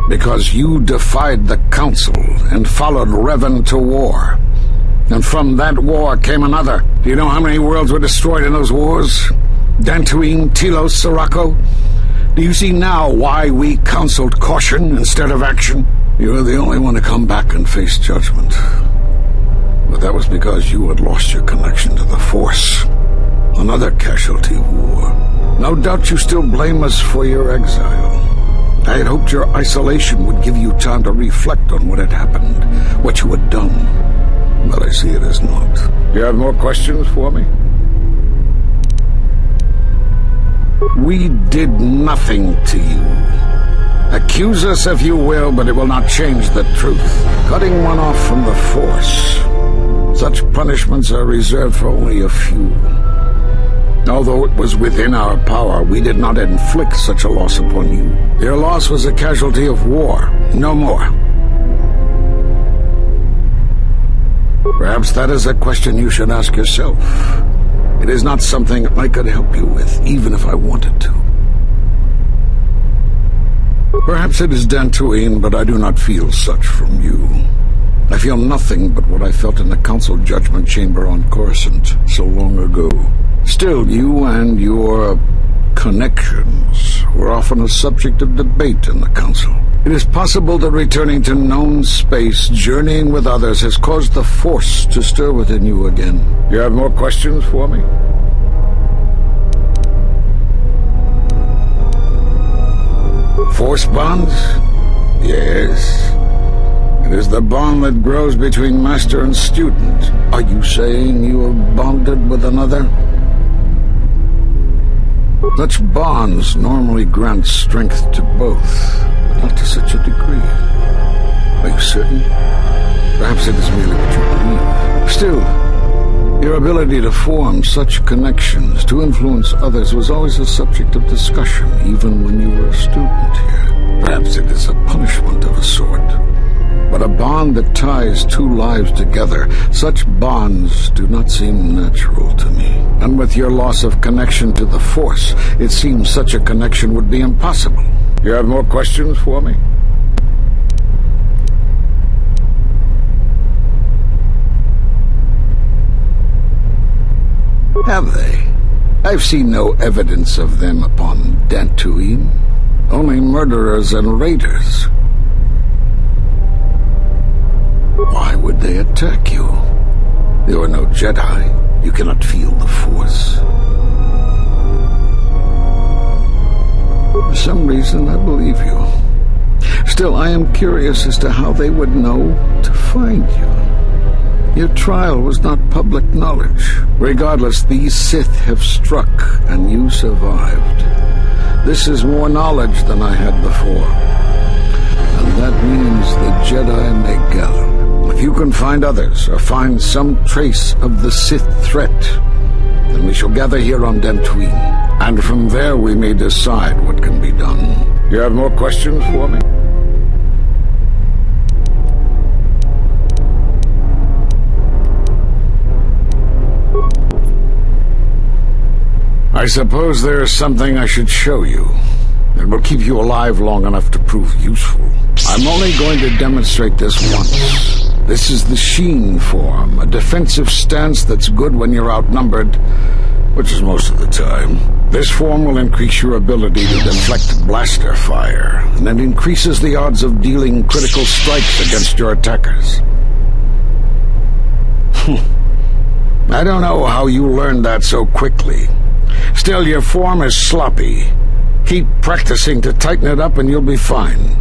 Because you defied the Council and followed Revan to war. And from that war came another. Do you know how many worlds were destroyed in those wars? Dantooine, Telos, Sirocco? Do you see now why we counseled caution instead of action? You were the only one to come back and face judgment. But that was because you had lost your connection to the Force. Another casualty of war. No doubt you still blame us for your exile. I had hoped your isolation would give you time to reflect on what had happened, what you had done. But I see it as not. You have more questions for me? We did nothing to you. Accuse us if you will, but it will not change the truth. Cutting one off from the Force. Such punishments are reserved for only a few. Although it was within our power, we did not inflict such a loss upon you. Your loss was a casualty of war, no more. Perhaps that is a question you should ask yourself. It is not something I could help you with, even if I wanted to. Perhaps it is Dantooine, but I do not feel such from you. I feel nothing but what I felt in the Council Judgment Chamber on Coruscant so long ago. Still, you and your connections were often a subject of debate in the Council. It is possible that returning to known space, journeying with others, has caused the Force to stir within you again. You have more questions for me? Force bonds? Yes. It is the bond that grows between master and student. Are you saying you are bonded with another? Such bonds normally grant strength to both, but not to such a degree. Are you certain? Perhaps it is merely what you believe. Still, your ability to form such connections, to influence others, was always a subject of discussion, even when you were a student here. Perhaps it is a punishment of a sort. But a bond that ties two lives together, such bonds do not seem natural to me. And with your loss of connection to the Force, it seems such a connection would be impossible. You have more questions for me? Have they? I've seen no evidence of them upon Dantooine. Only murderers and raiders. Why would they attack you? You are no Jedi. You cannot feel the Force. For some reason, I believe you. Still, I am curious as to how they would know to find you. Your trial was not public knowledge. Regardless, these Sith have struck, and you survived. This is more knowledge than I had before. And that means the Jedi may gather. If you can find others, or find some trace of the Sith threat, then we shall gather here on Dantooine. And from there we may decide what can be done. You have more questions for me? I suppose there is something I should show you. It will keep you alive long enough to prove useful. I'm only going to demonstrate this once. This is the Sheen form, a defensive stance that's good when you're outnumbered, which is most of the time. This form will increase your ability to deflect blaster fire, and it increases the odds of dealing critical strikes against your attackers. I don't know how you learned that so quickly. Still, your form is sloppy. Keep practicing to tighten it up and you'll be fine.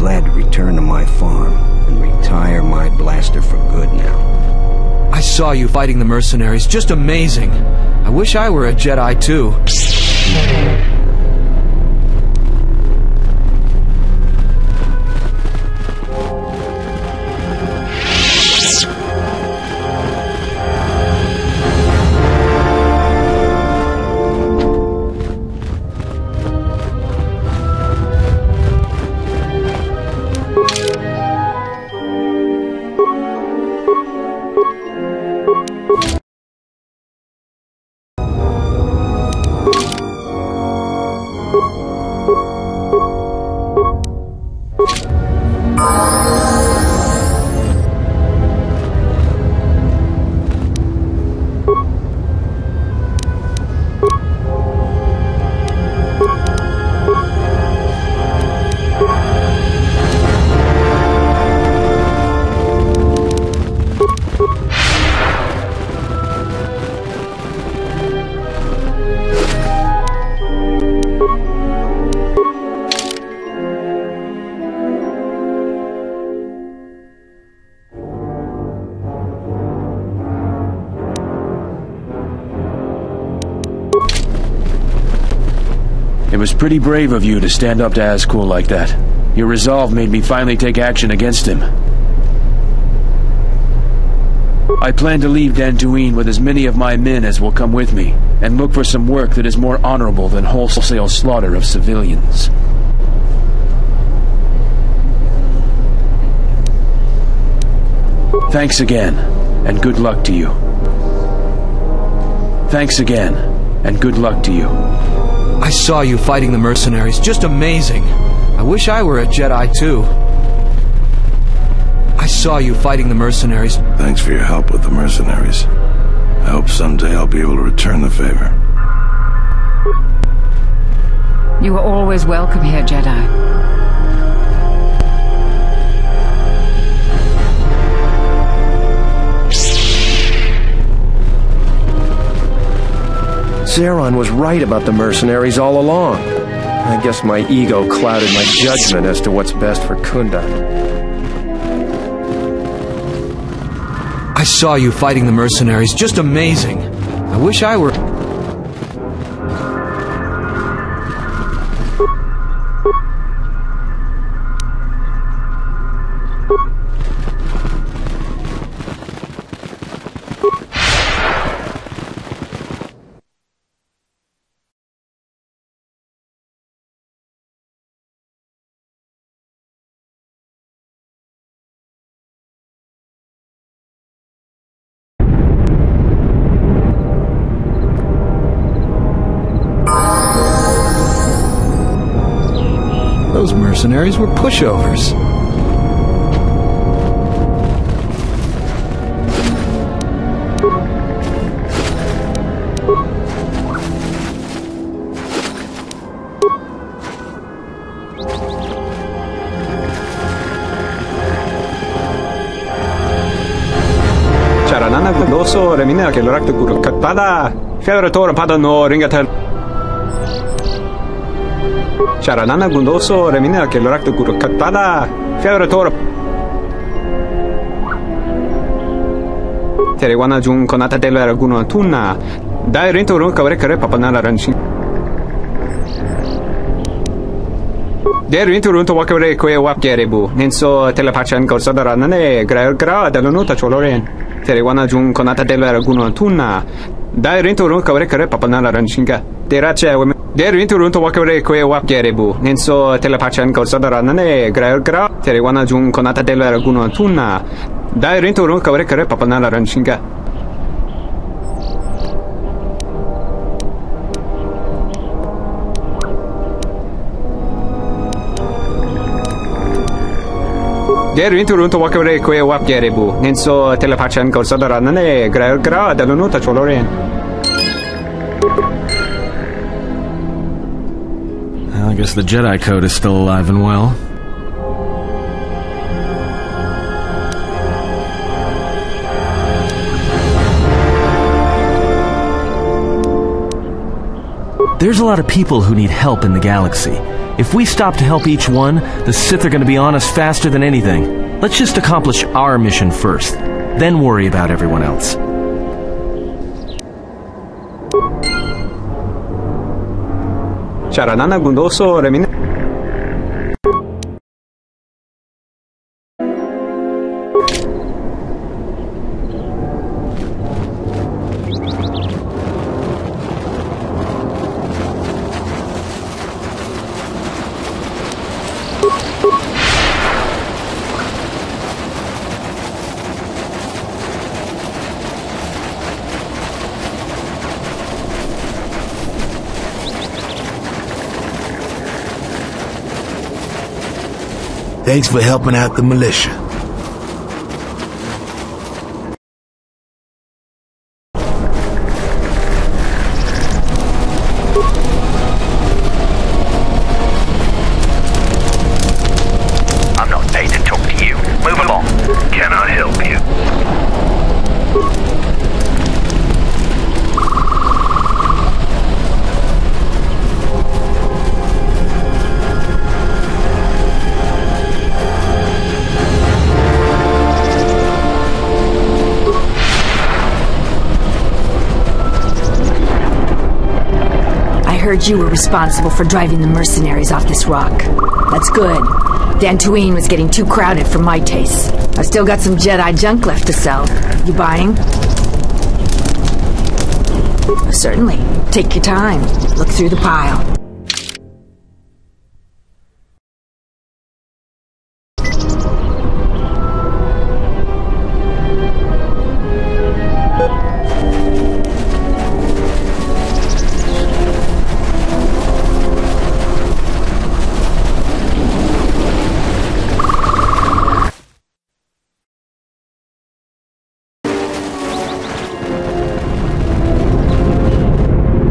glad to return to my farm and retire my blaster for good now. I saw you fighting the mercenaries. Just amazing. I wish I were a Jedi too. It was pretty brave of you to stand up to Azkul like that. Your resolve made me finally take action against him. I plan to leave Dantooine with as many of my men as will come with me, and look for some work that is more honorable than wholesale slaughter of civilians. Thanks again, and good luck to you. Thanks again, and good luck to you. I saw you fighting the mercenaries. Just amazing. I wish I were a Jedi too. I saw you fighting the mercenaries. Thanks for your help with the mercenaries. I hope someday I'll be able to return the favor. You are always welcome here, Jedi. Zeron was right about the mercenaries all along. I guess my ego clouded my judgment as to what's best for Kunda. I saw you fighting the mercenaries. Just amazing. I wish I were... Those mercenaries were pushovers. Charanana Guloso, Remina, Kelorakto Kurukatpada, Federator Padano, Ringatel. Charanana Gundoso, Remina, Kelorakto Kurukatpada, Federator. Terewana Jun Konata del Raguno Tuna, Dai Rento Runka Rekare Papanala Ranchin. Der Rento Runto Wakare Que Wapgerebu, Nenso Telepachan Corsadarane, Gra dell'Onuta Choloren. Terewana Jun Konata del Raguno Tuna, Dai Rento Runka Rekare Papanala Ranchinga. Derace Women. Der Winterunter Wakare Que Wapgerebu, Nenso Telepachan Corsadarane, Gra Terewana Jun Konata del Raguno Tuna, Dai Rinturun Kavrekare Papanala Ranchinga. Der Winterunter Wakare Que Wapgerebu, Nenso Telepachan Corsadarane, Gra dell'Onuta Choloren. I guess the Jedi Code is still alive and well. There's a lot of people who need help in the galaxy. If we stop to help each one, the Sith are going to be on us faster than anything. Let's just accomplish our mission first, then worry about everyone else. Charanana gundoso remin. Thanks for helping out the militia. I'm not paid to talk to you. Move along. Can I help you? You were responsible for driving the mercenaries off this rock. That's good. Dantooine was getting too crowded for my taste. I've still got some Jedi junk left to sell. You buying? Certainly. Take your time. Look through the pile.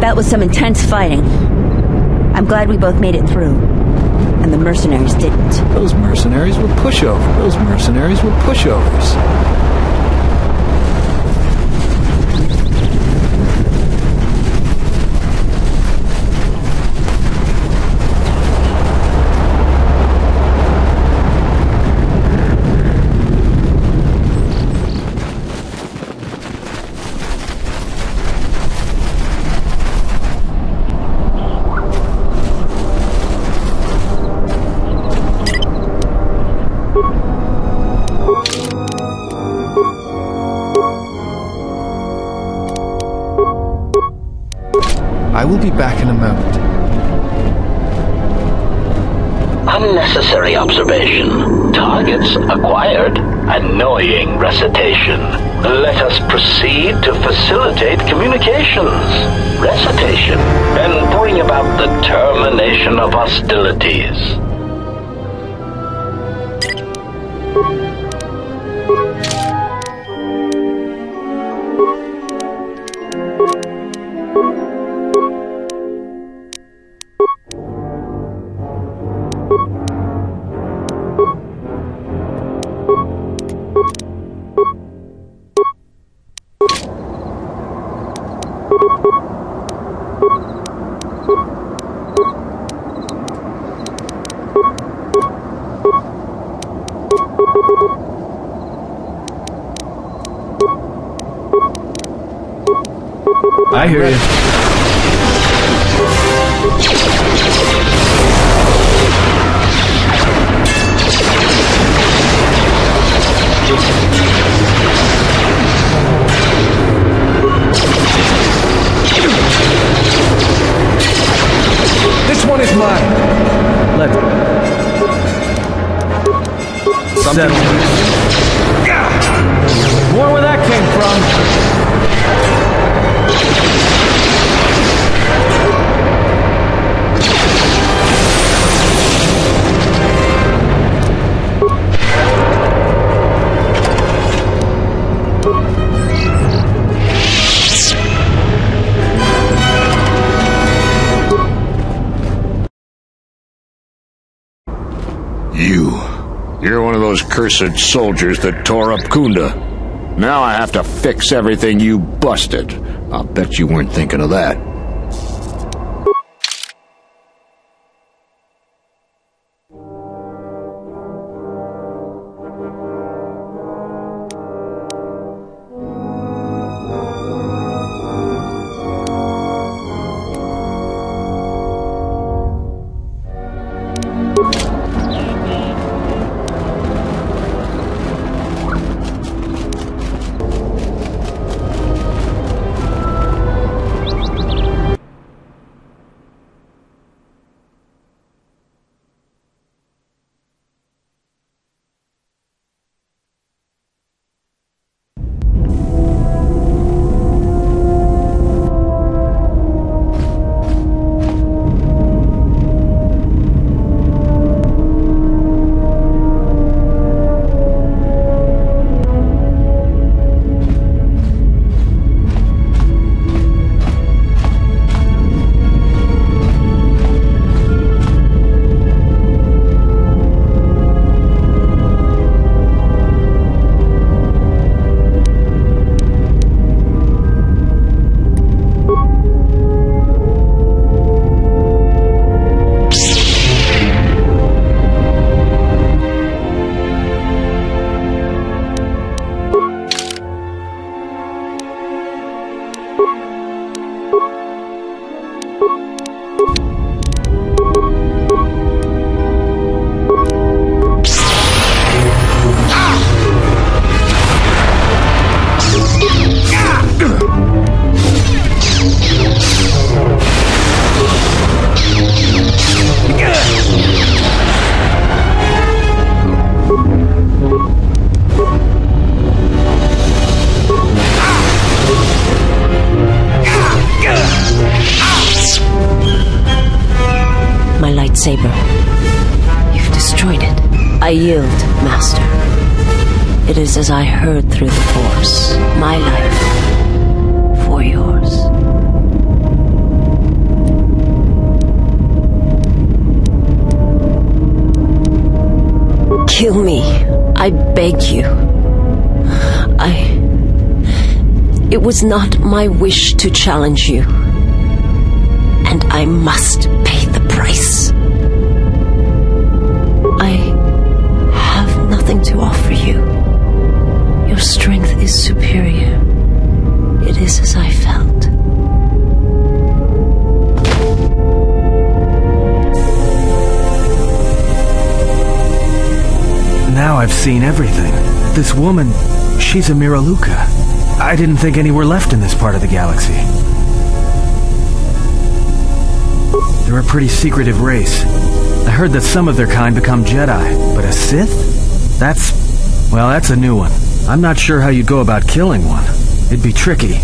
That was some intense fighting. I'm glad we both made it through. And the mercenaries didn't. Those mercenaries were pushovers. Those mercenaries were pushovers. I will be back in a moment. Unnecessary observation. Targets acquired. Annoying recitation. Let us proceed to facilitate communications. Recitation. And bring about the termination of hostilities. I hear you. This one is mine. Let's settle. More where that came from. You're one of those cursed soldiers that tore up Kunda. Now I have to fix everything you busted. I'll bet you weren't thinking of that. destroyed it. I yield, Master. It is as I heard through the Force. My life for yours. Kill me. I beg you. It was not my wish to challenge you. And I must pay the price. I have nothing to offer you. Your strength is superior. It is as I felt. Now I've seen everything. This woman, she's a Miraluka. I didn't think any were left in this part of the galaxy. They're a pretty secretive race. I heard that some of their kind become Jedi, but a Sith? That's a new one. I'm not sure how you'd go about killing one. It'd be tricky.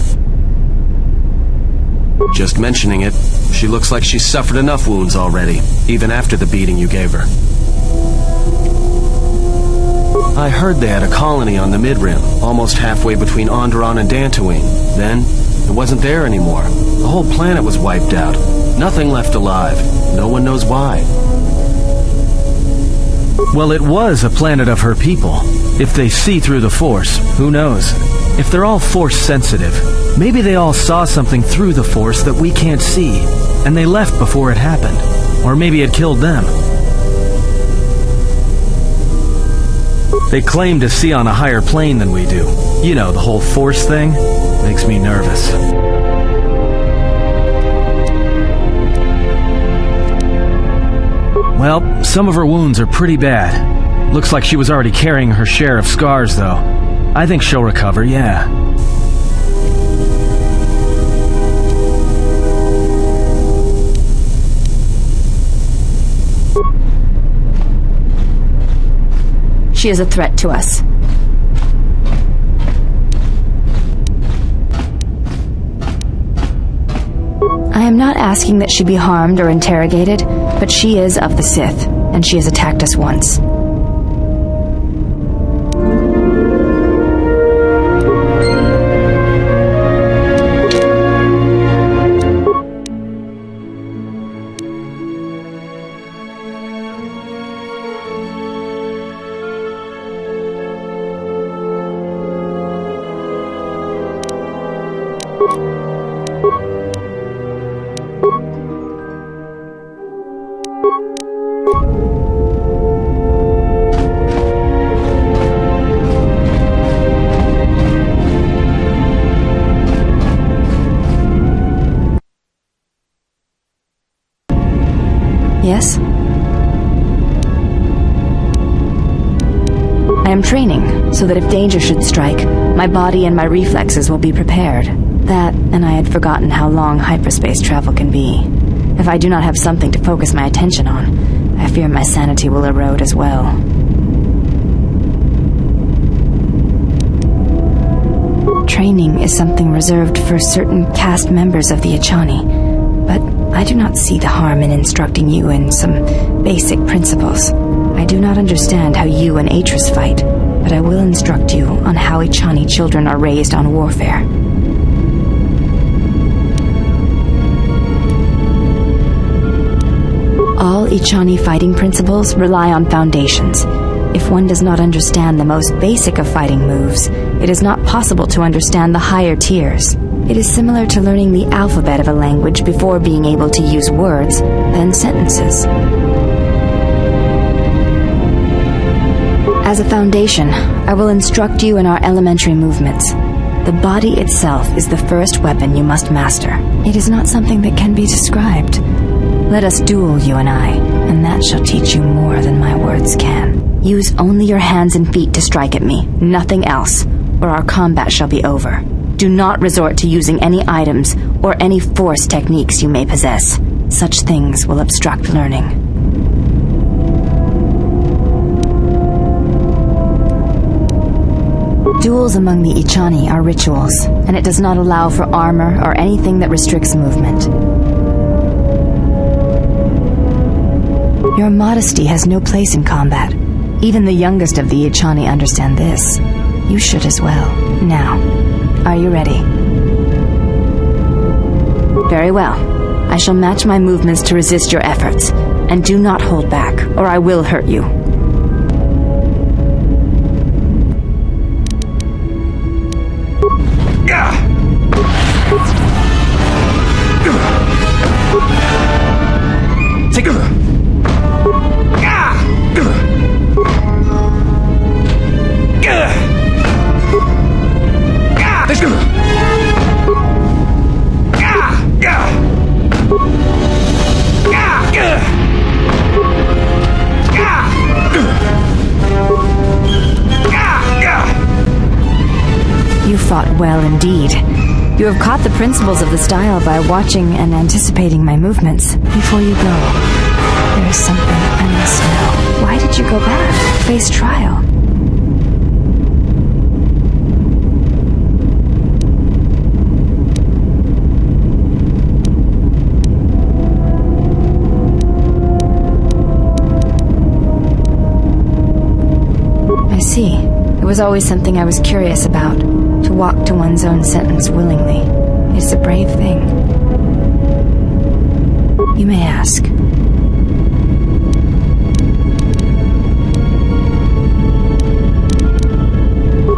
Just mentioning it, she looks like she's suffered enough wounds already, even after the beating you gave her. I heard they had a colony on the Mid-Rim, almost halfway between Onderon and Dantooine. Then, it wasn't there anymore. The whole planet was wiped out. Nothing left alive. No one knows why. Well, it was a planet of her people. If they see through the Force, who knows? If they're all Force-sensitive, maybe they all saw something through the Force that we can't see, and they left before it happened. Or maybe it killed them. They claim to see on a higher plane than we do. You know, the whole Force thing makes me nervous. Well, some of her wounds are pretty bad. Looks like she was already carrying her share of scars, though. I think she'll recover, yeah. She is a threat to us. I am not asking that she be harmed or interrogated, but she is of the Sith, and she has attacked us once. Yes? I am training, so that if danger should strike, my body and my reflexes will be prepared. That, and I had forgotten how long hyperspace travel can be. If I do not have something to focus my attention on, I fear my sanity will erode as well. Training is something reserved for certain caste members of the Echani, but I do not see the harm in instructing you in some basic principles. I do not understand how you and Atris fight, but I will instruct you on how Echani children are raised on warfare. All Echani fighting principles rely on foundations. If one does not understand the most basic of fighting moves, it is not possible to understand the higher tiers. It is similar to learning the alphabet of a language before being able to use words, then sentences. As a foundation, I will instruct you in our elementary movements. The body itself is the first weapon you must master. It is not something that can be described. Let us duel, you and I, and that shall teach you more than my words can. Use only your hands and feet to strike at me, nothing else, or our combat shall be over. Do not resort to using any items or any force techniques you may possess. Such things will obstruct learning. Duels among the Echani are rituals, and it does not allow for armor or anything that restricts movement. Your modesty has no place in combat. Even the youngest of the Ichani understand this. You should as well. Now, are you ready? Very well. I shall match my movements to resist your efforts. And do not hold back, or I will hurt you. You fought well indeed. You have caught the principles of the style by watching and anticipating my movements. Before you go, there is something I must know. Why did you go back? Face trial. I see. It was always something I was curious about. To walk to one's own sentence willingly is a brave thing. You may ask.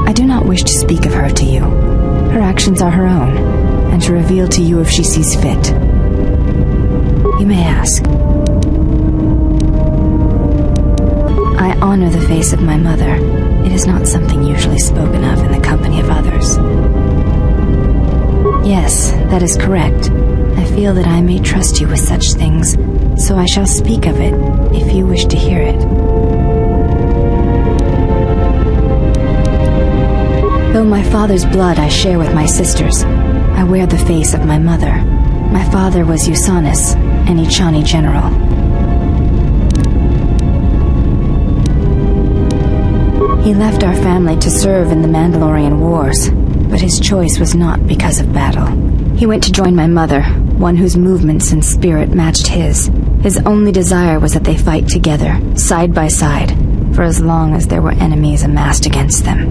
I do not wish to speak of her to you. Her actions are her own, and to reveal to you if she sees fit. You may ask. I honor the face of my mother. It is not something usually spoken of in the company of others. Yes, that is correct. I feel that I may trust you with such things, so I shall speak of it if you wish to hear it. Though my father's blood I share with my sisters, I wear the face of my mother. My father was Usanis, an Ichani general. He left our family to serve in the Mandalorian Wars, but his choice was not because of battle. He went to join my mother, one whose movements and spirit matched his. His only desire was that they fight together, side by side, for as long as there were enemies amassed against them.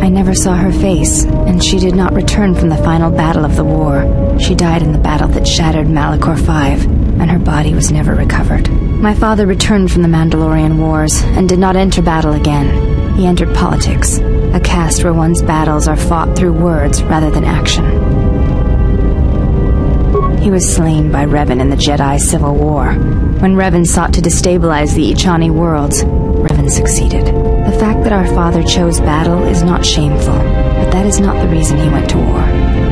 I never saw her face, and she did not return from the final battle of the war. She died in the battle that shattered Malachor V, and her body was never recovered. My father returned from the Mandalorian Wars, and did not enter battle again. He entered politics, a caste where one's battles are fought through words rather than action. He was slain by Revan in the Jedi Civil War. When Revan sought to destabilize the Ichani worlds, Revan succeeded. The fact that our father chose battle is not shameful, but that is not the reason he went to war.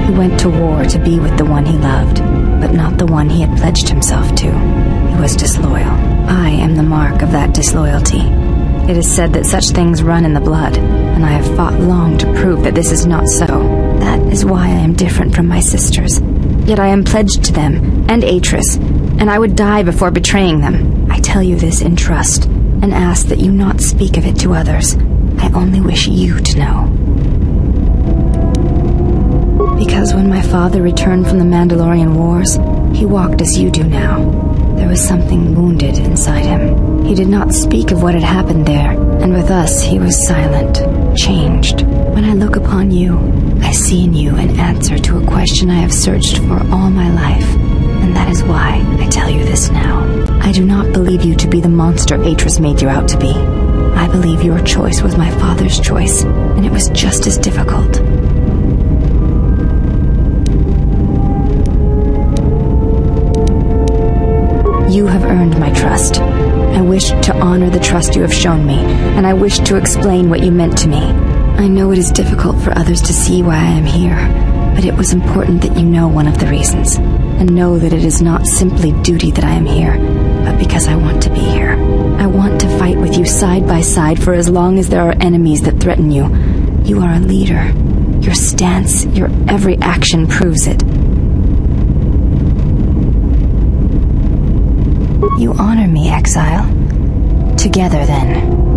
He went to war to be with the one he loved, but not the one he had pledged himself to. He was disloyal. I am the mark of that disloyalty. It is said that such things run in the blood, and I have fought long to prove that this is not so. That is why I am different from my sisters. Yet I am pledged to them, and Atris, and I would die before betraying them. I tell you this in trust, and ask that you not speak of it to others. I only wish you to know. Because when my father returned from the Mandalorian Wars, he walked as you do now. There was something wounded inside him. He did not speak of what had happened there, and with us he was silent, changed. When I look upon you, I see in you an answer to a question I have searched for all my life, and that is why I tell you this now. I do not believe you to be the monster Atris made you out to be. I believe your choice was my father's choice, and it was just as difficult. You have earned my trust. I wish to honor the trust you have shown me, and I wish to explain what you meant to me. I know it is difficult for others to see why I am here, but it was important that you know one of the reasons, and know that it is not simply duty that I am here, but because I want to be here. I want to fight with you side by side for as long as there are enemies that threaten you. You are a leader. Your stance, your every action proves it. You honor me, exile. Together, then.